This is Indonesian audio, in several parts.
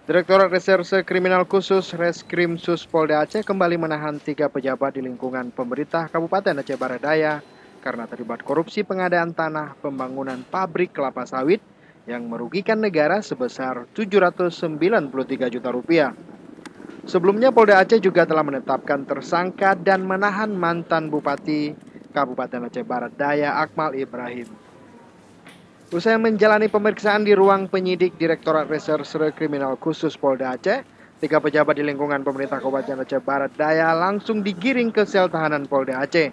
Direktorat Reserse Kriminal Khusus Reskrimsus Polda Aceh kembali menahan 3 pejabat di lingkungan pemerintah Kabupaten Aceh Barat Daya karena terlibat korupsi pengadaan tanah pembangunan pabrik kelapa sawit yang merugikan negara sebesar 793 juta rupiah. Sebelumnya Polda Aceh juga telah menetapkan tersangka dan menahan mantan Bupati Kabupaten Aceh Barat Daya Akmal Ibrahim. Usai menjalani pemeriksaan di ruang penyidik Direktorat Reserse Kriminal Khusus Polda Aceh, 3 pejabat di lingkungan pemerintah Kabupaten Aceh Barat Daya langsung digiring ke sel tahanan Polda Aceh.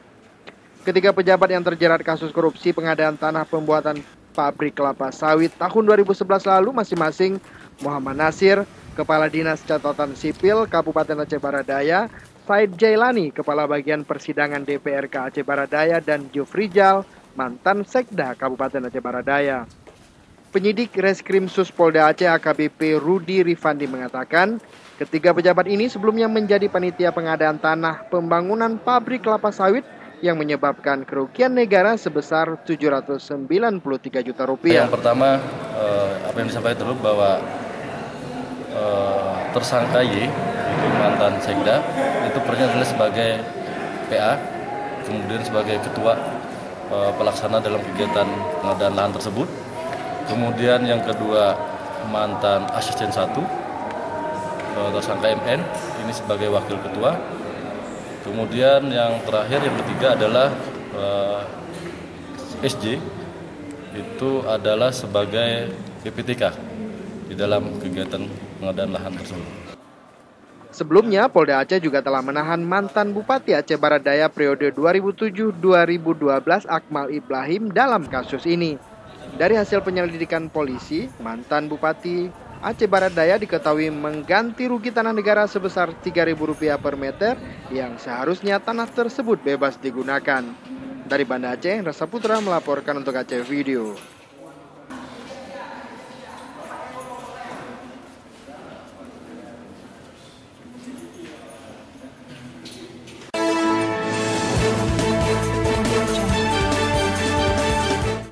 Ketiga pejabat yang terjerat kasus korupsi pengadaan tanah pembuatan pabrik kelapa sawit tahun 2011 lalu masing-masing Muhammad Nasir, Kepala Dinas Catatan Sipil Kabupaten Aceh Barat Daya, Said Jailani, Kepala Bagian Persidangan DPRK Aceh Barat Daya, dan Jufrijal, mantan Sekda Kabupaten Aceh Barat Daya. Penyidik Reskrimsus Polda Aceh AKBP Rudi Rifandi mengatakan, ketiga pejabat ini sebelumnya menjadi panitia pengadaan tanah pembangunan pabrik kelapa sawit yang menyebabkan kerugian negara sebesar 793 juta rupiah. Yang pertama, apa yang disampaikan dulu bahwa tersangka Y, itu mantan Sekda, itu perannya adalah sebagai PA, kemudian sebagai ketua pelaksana dalam kegiatan pengadaan lahan tersebut. Kemudian yang kedua, mantan asisten 1, tersangka MN, ini sebagai wakil ketua. Kemudian yang terakhir, yang ketiga adalah SJ, itu adalah sebagai PPTK di dalam kegiatan pengadaan lahan tersebut. Sebelumnya, Polda Aceh juga telah menahan mantan Bupati Aceh Barat Daya periode 2007-2012 Akmal Ibrahim dalam kasus ini. Dari hasil penyelidikan polisi, mantan Bupati Aceh Barat Daya diketahui mengganti rugi tanah negara sebesar Rp3.000 per meter yang seharusnya tanah tersebut bebas digunakan. Dari Banda Aceh, Rasa Putra melaporkan untuk Aceh Video.